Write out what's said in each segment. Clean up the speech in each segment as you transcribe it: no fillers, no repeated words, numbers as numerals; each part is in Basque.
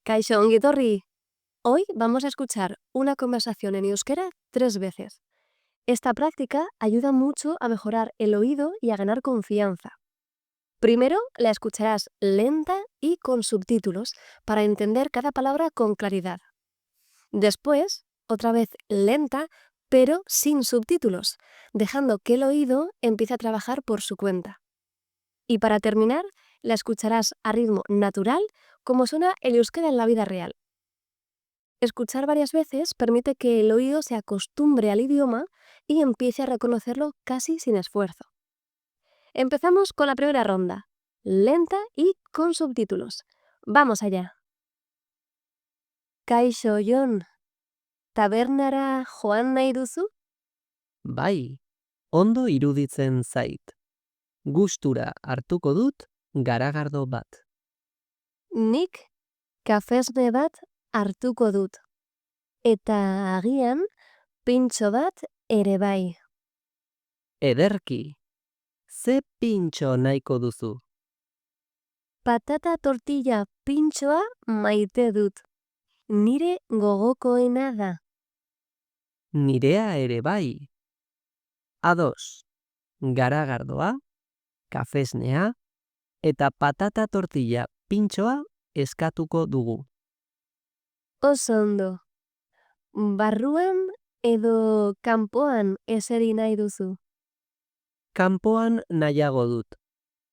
Kaixo, ongi etorri. Hoy vamos a escuchar una conversación en euskera 3 veces. Esta práctica ayuda mucho a mejorar el oído y a ganar confianza. Primero la escucharás lenta y con subtítulos para entender cada palabra con claridad. Después, otra vez lenta, pero sin subtítulos, dejando que el oído empiece a trabajar por su cuenta. Y para terminar, la escucharás a ritmo natural, como suena el euskera en la vida real. Escuchar varias veces permite que el oído se acostumbre al idioma y empiece a reconocerlo casi sin esfuerzo. Empezamos con la primera ronda, lenta y con subtítulos. Vamos allá. Kaixo Jon, tabernara joan nahi duzu? Bai, ondo iruditzen zait. Gustura hartuko dut garagardo bat. Nik kafesne bat hartuko dut. Eta agian pintxo bat ere bai. Ederki, ze pintxo nahiko duzu? Patata tortilla pintxoa maite dut. Nire gogokoena da. Nirea ere bai. Ados, garagardoa, kafesnea eta patata tortilla pintxoa eskatuko dugu. Oso ondo. Barruan edo kanpoan eseri nahi duzu? Kanpoan nahiago dut.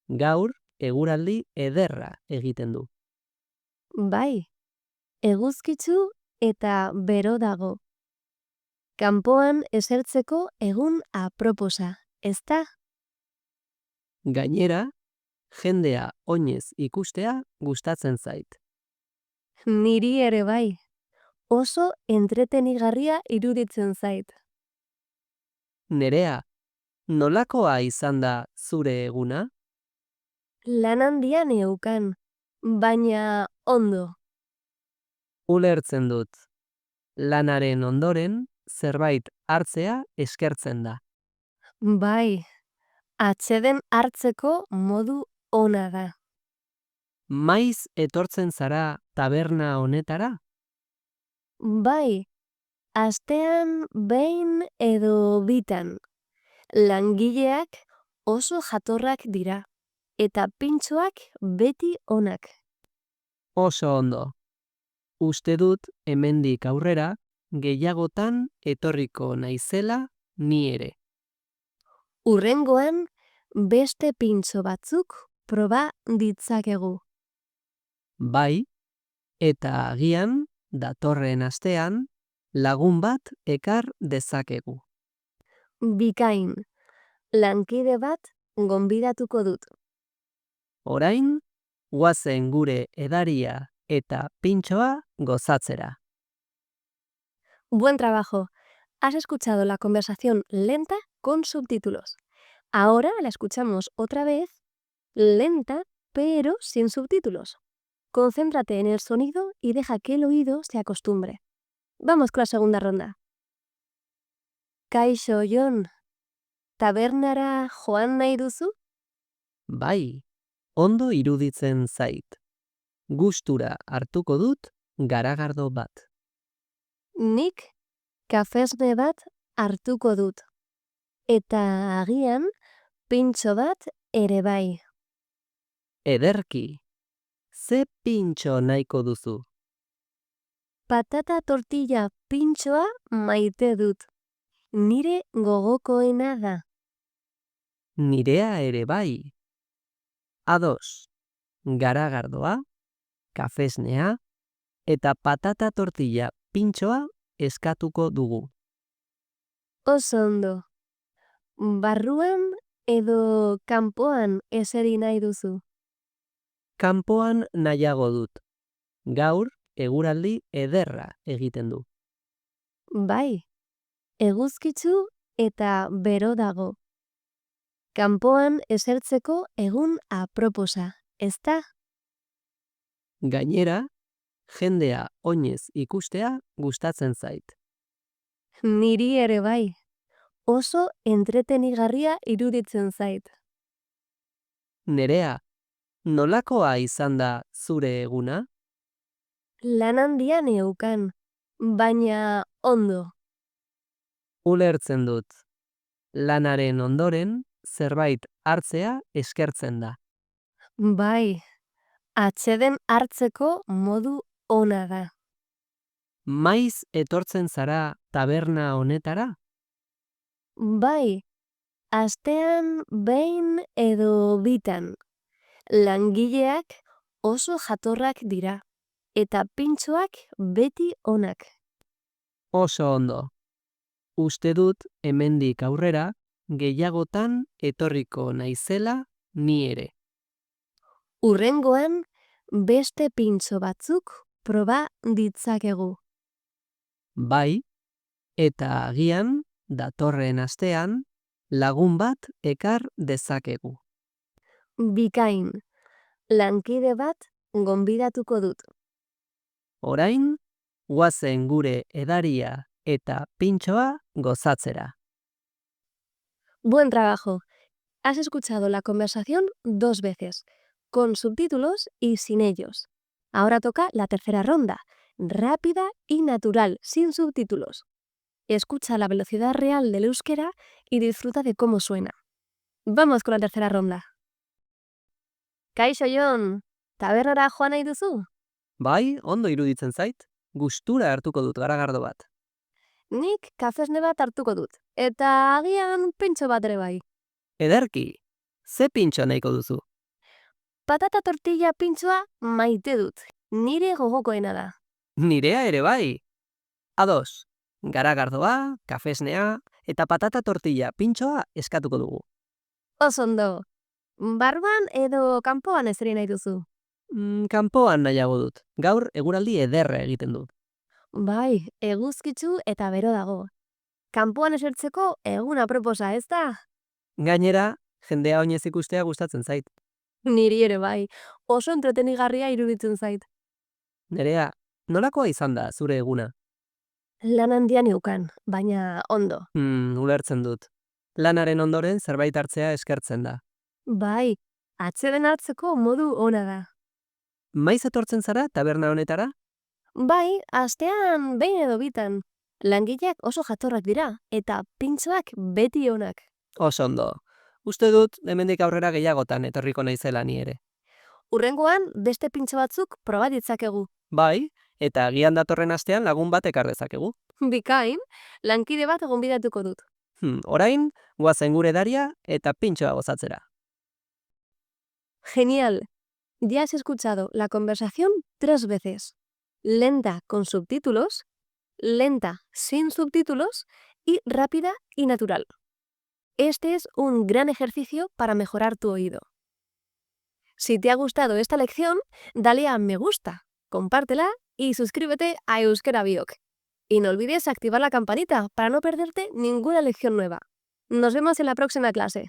Gaur eguraldi ederra egiten du. Bai, eguzkitzu eta bero dago. Kanpoan esertzeko egun aproposa, ezta? Gainera, jendea oinez ikustea gustatzen zait. Niri ere bai. Oso entretenigarria iruditzen zait. Nerea, nolakoa izan da zure eguna? Lan handian neukan, baina ondo. Ulertzen dut. Lanaren ondoren zerbait hartzea eskertzen da. Bai, atseden hartzeko modu ona da. Maiz etortzen zara taberna honetara? Bai, astean behin edo bitan. Langileak oso jatorrak dira, eta pintxoak beti onak. Oso ondo. Uste dut hemendik aurrera gehiagotan etorriko naizela ni ere. Hurrengoan, beste pintxo batzuk proba ditzakegu. Bai, eta agian datorren astean lagun bat ekar dezakegu. Bikain, lankide bat gonbidatuko dut. Orain, guazen gure edaria eta pintxoa gozatzera. Buen trabajo. Has escuchado la conversación lenta con subtítulos. Ahora la escuchamos otra vez, lenta, pero sin subtítulos. Concéntrate en el sonido y deja que el oído se acostumbre. Vamos con la segunda ronda. Kaixo Jon, tabernara joan nahi duzu? Bai, ondo iruditzen zait. Gustura hartuko dut garagardo bat. Nik kafesne bat hartuko dut. Eta agian pintxo bat ere bai. Ederki, ze pintxo nahiko duzu? Patata tortilla pintxoa maite dut. Nire gogokoena da. Nirea ere bai. Ados, garagardoa, kafesnea eta patata tortilla pintxoa eskatuko dugu. Oso ondo. Barruan edo kanpoan eseri nahi duzu? Kanpoan nahiago dut. Gaur eguraldi ederra egiten du. Bai, eguzkitzu eta bero dago. Kanpoan esertzeko egun aproposa, ezta? Gainera, jendea oinez ikustea gustatzen zait. Niri ere bai. Oso entretenigarria iruditzen zait. Nerea, nolakoa izan da zure eguna? Lan handia neukan, baina ondo. Ulertzen dut. Lanaren ondoren, zerbait hartzea eskertzen da. Bai, atseden hartzeko modu ona da. Maiz etortzen zara taberna honetara? Bai, astean behin edo bitan. Langileak oso jatorrak dira, eta pintxoak beti onak. Oso ondo. Uste dut hemendik aurrera gehiagotan etorriko naizela ni ere. Hurrengoan, beste pintxo batzuk proba ditzakegu. Bai, eta agian datorren astean lagun bat ekar dezakegu. Bikain, lankide bat gonbidatuko dut. Orain, guazen gure edaria eta pintxoa gozatzera. Buen trabajo. Has escuchado la conversación 2 veces, con subtítulos y sin ellos. Ahora toca la tercera ronda, rápida y natural, sin subtítulos. Escucha la velocidad real del euskera y disfruta de cómo suena. Vamos con la tercera ronda. Kaixo Jon, tabernara joan nahi duzu? Bai, ondo iruditzen zait, gustura hartuko dut garagardo bat. Nik kafesne bat hartuko dut, eta agian pintxo bat ere bai. Ederki, ze pintxo nahiko duzu? Patata tortilla pintxoa maite dut, nire gogokoena da. Nirea ere bai. Ados, garagardoa, kafesnea eta patata tortilla pintxoa eskatuko dugu. Osondo, barban edo kanpoan ezeri nahi duzu? Kanpoan nahiago dut, gaur eguraldi ederra egiten du. Bai, eguzkitsu eta bero dago. Kanpoan esertzeko egun aproposa, ez da? Gainera, jendea oinez ikustea gustatzen zait. Niri ere bai, oso entretenigarria iruditzen zait. Nerea, nolakoa izan da zure eguna? Lan handia neukan, baina ondo. Ulertzen dut. Lanaren ondoren zerbait hartzea eskertzen da. Bai, atseden hartzeko modu ona da. Maiz etortzen zara taberna honetara? Bai, astean behin edo bitan. Langileak oso jatorrak dira, eta pintxoak beti onak. Oso ondo. Uste dut, hemendik aurrera gehiagotan etorriko naizela ni ere. Hurrengoan, beste pintxo batzuk proba ditzakegu. Bai, eta agian datorren astean lagun bat ekar dezakegu. Bikain, lankide bat gonbidatuko dut. Orain, guazen gure edaria eta pintxoa gozatzera. Genial. Ya has escuchado la conversación 3 veces. Lenta con subtítulos, lenta sin subtítulos y rápida y natural. Este es un gran ejercicio para mejorar tu oído. Si te ha gustado esta lección, dale a me gusta, compártela y suscríbete a Euskera Biok. Y no olvides activar la campanita para no perderte ninguna lección nueva. Nos vemos en la próxima clase.